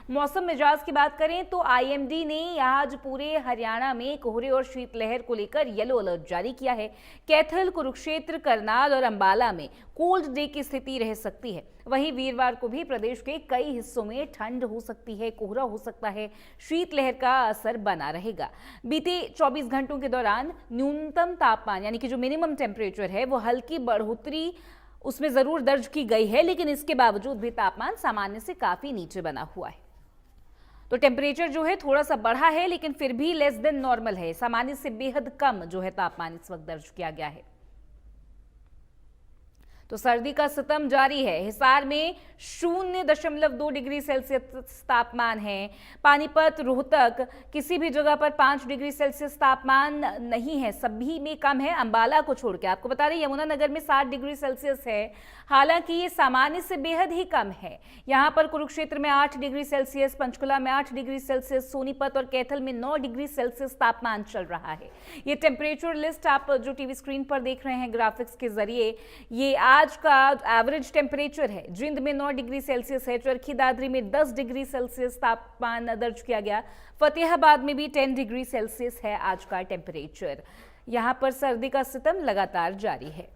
मौसम मिजाज की बात करें तो आईएमडी ने आज पूरे हरियाणा में कोहरे और शीतलहर को लेकर येलो अलर्ट जारी किया है। कैथल, कुरुक्षेत्र, करनाल और अंबाला में कोल्ड डे की स्थिति रह सकती है। वहीं वीरवार को भी प्रदेश के कई हिस्सों में ठंड हो सकती है, कोहरा हो सकता है, शीतलहर का असर बना रहेगा। बीते 24 घंटों के दौरान न्यूनतम तापमान यानी कि जो मिनिमम टेम्परेचर है वो हल्की बढ़ोतरी उसमें जरूर दर्ज की गई है, लेकिन इसके बावजूद भी तापमान सामान्य से काफी नीचे बना हुआ है। तो टेम्परेचर जो है थोड़ा सा बढ़ा है, लेकिन फिर भी लेस देन नॉर्मल है। सामान्य से बेहद कम जो है तापमान इस वक्त दर्ज किया गया है। तो सर्दी का सितम जारी है। हिसार में 0.2 डिग्री सेल्सियस तापमान है। पानीपत, रोहतक किसी भी जगह पर 5 डिग्री सेल्सियस तापमान नहीं है, सभी में कम है, अंबाला को छोड़ के। आपको बता दें यमुनानगर में 7 डिग्री सेल्सियस है, हालांकि ये सामान्य से बेहद ही कम है। यहाँ पर कुरुक्षेत्र में 8 डिग्री सेल्सियस, पंचकुला में 8 डिग्री सेल्सियस, सोनीपत और कैथल में 9 डिग्री सेल्सियस तापमान चल रहा है। ये टेम्परेचर लिस्ट आप जो टीवी स्क्रीन पर देख रहे हैं ग्राफिक्स के जरिए, ये आज का एवरेज टेम्परेचर है। जिंद में 9 डिग्री सेल्सियस है, चरखी दादरी में 10 डिग्री सेल्सियस तापमान दर्ज किया गया। फतेहाबाद में भी 10 डिग्री सेल्सियस है आज का टेम्परेचर। यहां पर सर्दी का सितम लगातार जारी है।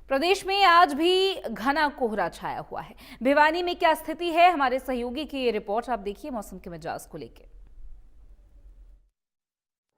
प्रदेश में आज भी घना कोहरा छाया हुआ है। भिवानी में क्या स्थिति है, हमारे सहयोगी की ये रिपोर्ट आप देखिए मौसम के मिजाज को लेकर।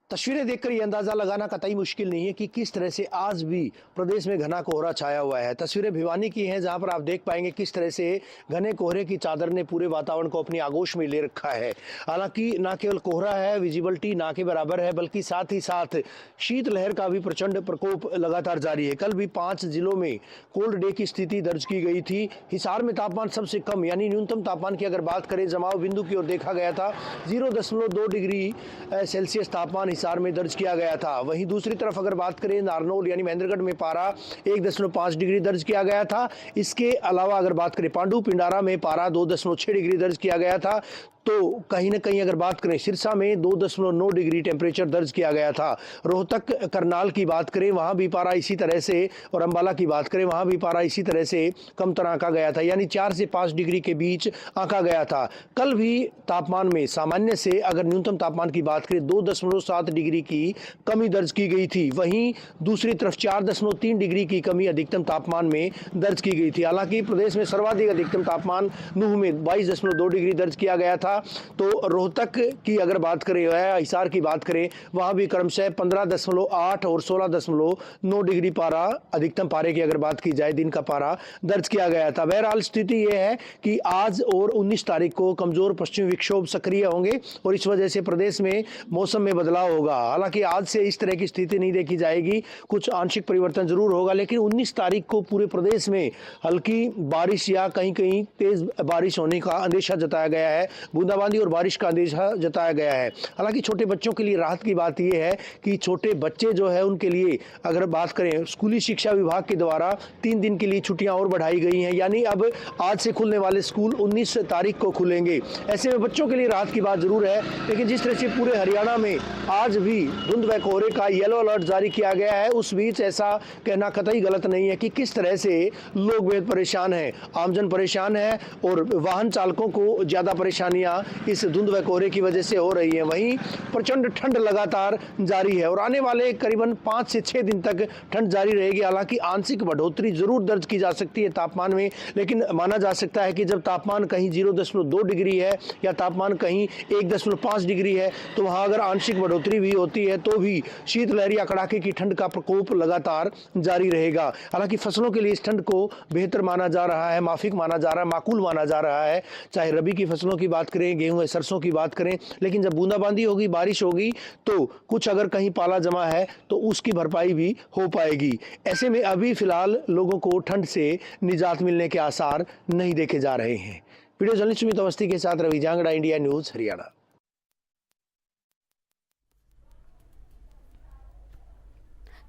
तस्वीरें देखकर यह अंदाजा लगाना कतई मुश्किल नहीं है कि किस तरह से आज भी प्रदेश में घना कोहरा छाया हुआ है। तस्वीरें भिवानी की हैं, जहां पर आप देख पाएंगे किस तरह से घने कोहरे की चादर ने पूरे वातावरण को अपनी आगोश में ले रखा है। हालांकि न केवल कोहरा है, विजिबिलिटी ना के बराबर है, बल्कि साथ ही साथ शीतलहर का भी प्रचंड प्रकोप लगातार जारी है। कल भी 5 जिलों में कोल्ड डे की स्थिति दर्ज की गई थी। हिसार में तापमान सबसे कम यानी न्यूनतम तापमान की अगर बात करें, जमाव बिंदु की ओर देखा गया था, 0.2 डिग्री सेल्सियस तापमान हिसार में दर्ज किया गया था। वहीं दूसरी तरफ अगर बात करें, नारनौल यानी महेंद्रगढ़ में पारा 1.5 डिग्री दर्ज किया गया था। इसके अलावा अगर बात करें, पांडु पिंडारा में पारा 2.6 डिग्री दर्ज किया गया था। तो कहीं ना कहीं अगर बात करें, सिरसा में 2.9 डिग्री टेम्परेचर दर्ज किया गया था। रोहतक, करनाल की बात करें, वहां भी पारा इसी तरह से, और अंबाला की बात करें, वहां भी पारा इसी तरह से कम तर आंका गया था, यानी 4 से 5 डिग्री के बीच आंका गया था। कल भी तापमान में सामान्य से अगर न्यूनतम तापमान की बात करें, 2.7 डिग्री की कमी दर्ज की गई थी। वहीं दूसरी तरफ 4.3 डिग्री की कमी अधिकतम तापमान में दर्ज की गई थी। हालांकि प्रदेश में सर्वाधिक अधिकतम तापमान नूह में 22.2 डिग्री दर्ज किया गया था। तो रोहतक की अगर बात करें, हिसार की बात करें, वहां भी क्रमशः 15.8 और 16.9 डिग्री पारा, अधिकतम पारे की अगर बात की जाए, दिन का पारा दर्ज किया गया था। बहरहाल स्थिति यह है कि आज और 19 तारीख को कमजोर पश्चिमी विक्षोभ सक्रिय होंगे और इस वजह से प्रदेश में मौसम में बदलाव होगा। हालांकि आज से इस तरह की स्थिति नहीं देखी जाएगी, कुछ आंशिक परिवर्तन जरूर होगा, लेकिन 19 तारीख को पूरे प्रदेश में हल्की बारिश या कहीं कहीं तेज बारिश होने का अंदेशा जताया गया है। बूंदाबांदी और बारिश का अंदेशा जताया गया है। हालांकि छोटे बच्चों के लिए राहत की बात यह है कि छोटे बच्चे जो है उनके लिए अगर बात करें, स्कूली शिक्षा विभाग के द्वारा 3 दिन के लिए छुट्टियां और बढ़ाई गई हैं, यानी अब आज से खुलने वाले स्कूल 19 तारीख को खुलेंगे। ऐसे में बच्चों के लिए राहत की बात जरूर है, लेकिन जिस तरह से पूरे हरियाणा में आज भी धुंध व कोहरे का येलो अलर्ट जारी किया गया है, उस बीच ऐसा कहना कतई गलत नहीं है कि किस तरह से लोग बेहद परेशान हैं, आमजन परेशान है और वाहन चालकों को ज्यादा परेशानियां इस धुंध व कोहरे की वजह से हो रही है। वहीं प्रचंड ठंड लगातार जारी है और आने वाले करीबन 5 से 6 दिन तक ठंड जारी रहेगी। हालांकि आंशिक बढ़ोतरी जरूर दर्ज की जा सकती है तापमान में, लेकिन माना जा सकता है कि जब तापमान कहीं 0.2 डिग्री है या तापमान कहीं 1.5 डिग्री है, तो वहां अगर आंशिक बढ़ोतरी भी होती है तो भी शीतलहर या कड़ाके की ठंड का प्रकोप लगातार जारी रहेगा। हालांकि फसलों के लिए इस ठंड को बेहतर माना जा रहा है, माफिक माना जा रहा है, माकूल माना जा रहा है। चाहे रबी की फसलों की बात करें, गेहूं, सरसों की बात करें, लेकिन जब बूंदाबांदी होगी, बारिश होगी, तो कुछ अगर कहीं पाला जमा है तो उसकी भरपाई भी हो पाएगी। ऐसे में अभी फिलहाल लोगों को ठंड से निजात मिलने के आसार नहीं देखे जा रहे हैं। वीडियो जर्नलिस्ट सुमित अवस्थी के साथ रवि जांगड़ा, इंडिया न्यूज, हरियाणा।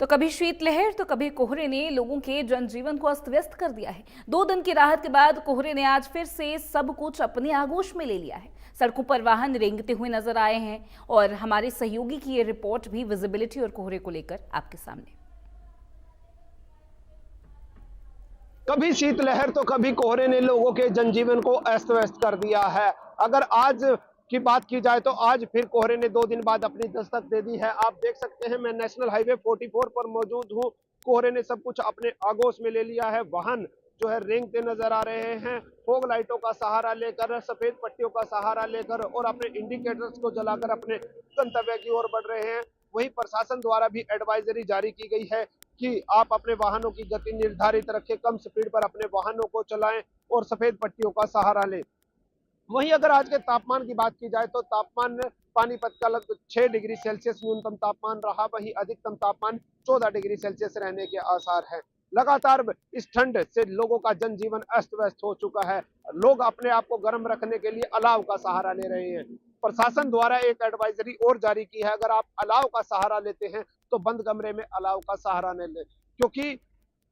तो कभी शीतलहर तो कभी कोहरे ने लोगों के जनजीवन को अस्त व्यस्त कर दिया है। 2 दिन की राहत के बाद कोहरे ने आज फिर से सब कुछ अपने आगोश में ले लिया है। सड़कों पर वाहन रेंगते हुए नजर आए हैं और हमारे सहयोगी की ये रिपोर्ट भी विजिबिलिटी और कोहरे को लेकर आपके सामने। कभी शीतलहर तो कभी कोहरे ने लोगों के जनजीवन को अस्त व्यस्त कर दिया है। अगर आज की बात की जाए तो आज फिर कोहरे ने 2 दिन बाद अपनी दस्तक दे दी है। आप देख सकते हैं, मैं नेशनल हाईवे 44 पर मौजूद हूं। कोहरे ने सब कुछ अपने आगोश में ले लिया है। वाहन जो है रेंगते नजर आ रहे हैं, फॉग लाइटों का सहारा लेकर, सफेद पट्टियों का सहारा लेकर और अपने इंडिकेटर्स को जलाकर अपने गंतव्य की ओर बढ़ रहे हैं। वहीं प्रशासन द्वारा भी एडवाइजरी जारी की गई है कि आप अपने वाहनों की गति निर्धारित रखें, कम स्पीड पर अपने वाहनों को चलाएं और सफेद पट्टियों का सहारा लें। वहीं अगर आज के तापमान की बात की जाए तो तापमान पानीपत का लगभग 6 डिग्री सेल्सियस न्यूनतम तापमान रहा, वहीं अधिकतम तापमान 14 डिग्री सेल्सियस रहने के आसार हैं। लगातार इस ठंड से लोगों का जनजीवन अस्त व्यस्त हो चुका है। लोग अपने आप को गर्म रखने के लिए अलाव का सहारा ले रहे हैं। प्रशासन द्वारा एक एडवाइजरी और जारी की है, अगर आप अलाव का सहारा लेते हैं तो बंद कमरे में अलाव का सहारा न लें, क्योंकि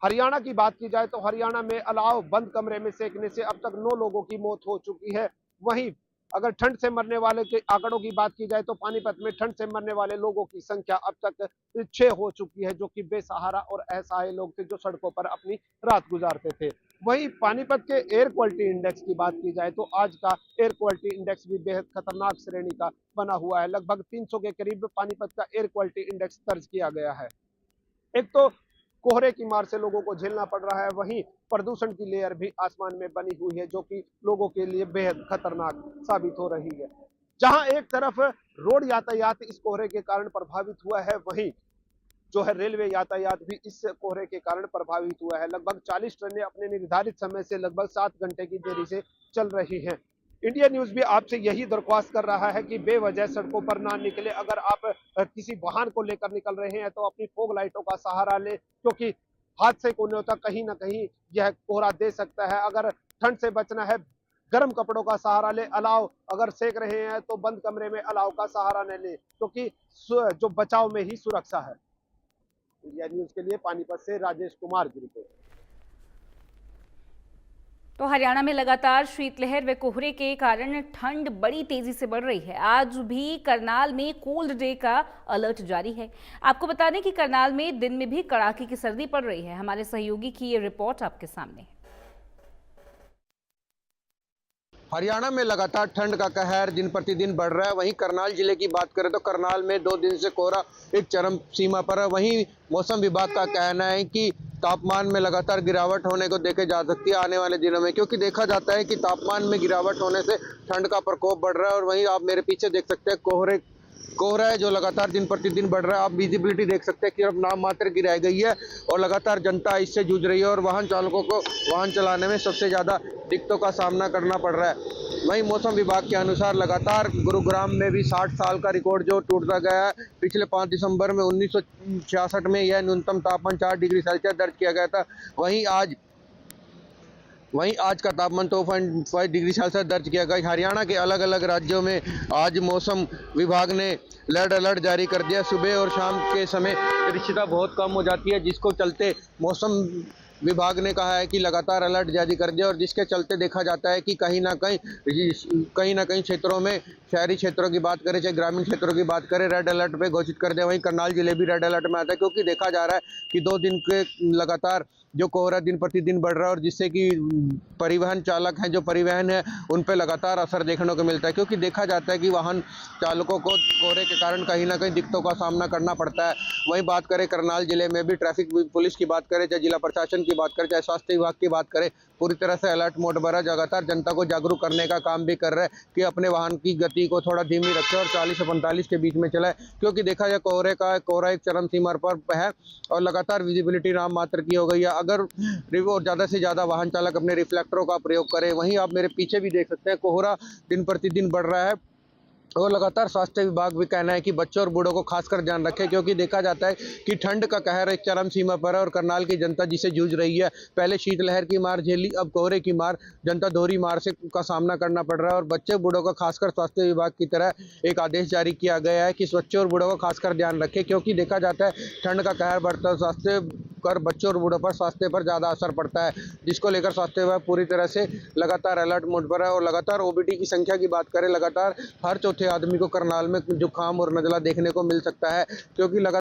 हरियाणा की बात की जाए तो हरियाणा में अलाव बंद कमरे में सेकने से अब तक 9 लोगों की मौत हो चुकी है। वहीं अगर ठंड से मरने वाले के आंकड़ों की बात की जाए तो पानीपत में ठंड से मरने वाले लोगों की संख्या अब तक 6 हो चुकी है, जो कि बेसहारा और असहाय लोग थे जो सड़कों पर अपनी रात गुजारते थे। वहीं पानीपत के एयर क्वालिटी इंडेक्स की बात की जाए तो आज का एयर क्वालिटी इंडेक्स भी बेहद खतरनाक श्रेणी का बना हुआ है। लगभग 300 के करीब पानीपत का एयर क्वालिटी इंडेक्स दर्ज किया गया है। एक तो कोहरे की मार से लोगों को झेलना पड़ रहा है, वहीं प्रदूषण की लेयर भी आसमान में बनी हुई है, जो कि लोगों के लिए बेहद खतरनाक साबित हो रही है। जहां एक तरफ रोड यातायात इस कोहरे के कारण प्रभावित हुआ है, वहीं जो है रेलवे यातायात भी इस कोहरे के कारण प्रभावित हुआ है। लगभग 40 ट्रेनें अपने निर्धारित समय से लगभग 7 घंटे की देरी से चल रही हैं। इंडिया न्यूज भी आपसे यही दरख्वास्त कर रहा है कि बेवजह सड़कों पर ना निकले। अगर आप किसी वाहन को लेकर निकल रहे हैं तो अपनी फॉग लाइटों का सहारा लें, क्योंकि हादसे को न्योता कहीं ना कहीं यह कोहरा दे सकता है। अगर ठंड से बचना है, गर्म कपड़ों का सहारा ले। अलाव अगर सेक रहे हैं तो बंद कमरे में अलाव का सहारा न ले, क्योंकि जो बचाव में ही सुरक्षा है। इंडिया न्यूज के लिए पानीपत से राजेश कुमार की रिपोर्ट। तो हरियाणा में लगातार शीतलहर व कोहरे के कारण ठंड बड़ी तेजी से बढ़ रही है। आज भी करनाल में कोल्ड डे का अलर्ट जारी है। आपको बता दें कि करनाल में दिन में भी कड़ाके की सर्दी पड़ रही है। हमारे सहयोगी की ये रिपोर्ट आपके सामने है। हरियाणा में लगातार ठंड का कहर दिन प्रतिदिन बढ़ रहा है। वहीं करनाल जिले की बात करें तो करनाल में 2 दिन से कोहरा एक चरम सीमा पर है। वहीं मौसम विभाग का कहना है कि तापमान में लगातार गिरावट होने को देखे जा सकती है आने वाले दिनों में, क्योंकि देखा जाता है कि तापमान में गिरावट होने से ठंड का प्रकोप बढ़ रहा है। और वहीं आप मेरे पीछे देख सकते हैं कोहरा है जो लगातार दिन प्रतिदिन बढ़ रहा है। आप विजिबिलिटी देख सकते हैं कि अब नाम मात्र गिराई गई है और लगातार जनता इससे जूझ रही है और वाहन चालकों को वाहन चलाने में सबसे ज़्यादा दिक्कतों का सामना करना पड़ रहा है। वहीं मौसम विभाग के अनुसार लगातार गुरुग्राम में भी 60 साल का रिकॉर्ड जो टूटता गया है। पिछले 5 दिसंबर में 1966 में यह न्यूनतम तापमान 4 डिग्री सेल्सियस दर्ज किया गया था। वहीं आज का तापमान 2.5 डिग्री सेल्सियस दर्ज किया गया। हरियाणा के अलग अलग राज्यों में आज मौसम विभाग ने रेड अलर्ट जारी कर दिया। सुबह और शाम के समय दृश्यता बहुत कम हो जाती है, जिसको चलते मौसम विभाग ने कहा है कि लगातार अलर्ट जारी कर दिया और जिसके चलते देखा जाता है कि कहीं ना कहीं क्षेत्रों में, शहरी क्षेत्रों की बात करें चाहे ग्रामीण क्षेत्रों की बात करें, रेड अलर्ट पे घोषित कर दिया। वहीं करनाल जिले भी रेड अलर्ट में आता है, क्योंकि देखा जा रहा है कि 2 दिन के लगातार जो कोहरा दिन प्रतिदिन बढ़ रहा है और जिससे कि परिवहन चालक हैं, जो परिवहन है, उन पे लगातार असर देखने को मिलता है। क्योंकि देखा जाता है कि वाहन चालकों को कोहरे के कारण कहीं ना कहीं दिक्कतों का सामना करना पड़ता है। वहीं बात करें करनाल जिले में भी ट्रैफिक पुलिस की बात करें, चाहे जिला प्रशासन की बात करें, चाहे स्वास्थ्य विभाग की बात करें, पूरी तरह से अलर्ट मोड पर है। लगातार जनता को जागरूक करने का काम भी कर रहे हैं कि अपने वाहन की गति को थोड़ा धीमी रखें और 40 से 45 के बीच में चलाए, क्योंकि देखा जाए कोहरा एक चरम सीमा पर है और लगातार विजिबिलिटी नाम मात्र की हो गई है। अगर और ज़्यादा से ज़्यादा वाहन चालक अपने रिफ्लेक्टरों का प्रयोग करें। वहीं आप मेरे पीछे भी देख सकते हैं कोहरा दिन प्रतिदिन बढ़ रहा है और लगातार स्वास्थ्य विभाग भी कहना है कि बच्चों और बूढ़ों को खासकर ध्यान रखें, क्योंकि देखा जाता है कि ठंड का कहर एक चरम सीमा पर है और करनाल की जनता जिसे जूझ रही है। पहले शीतलहर की मार झेली, अब कोहरे की मार, जनता दोहरी मार से का सामना करना पड़ रहा है। और बच्चे बूढ़ों का खासकर स्वास्थ्य विभाग की तरह एक आदेश जारी किया गया है कि बच्चों और बूढ़ों को खासकर ध्यान रखें, क्योंकि देखा जाता है ठंड का कहर बढ़ता है, स्वास्थ्य कर बच्चों और बूढ़ों पर स्वास्थ्य पर ज़्यादा असर पड़ता है, जिसको लेकर स्वास्थ्य विभाग पूरी तरह से लगातार अलर्ट मोड पर है। और लगातार ओबीटी की संख्या की बात करें, लगातार हर चौथे आदमी को करनाल में जुकाम और नज़ला देखने को मिल सकता है, क्योंकि लगातार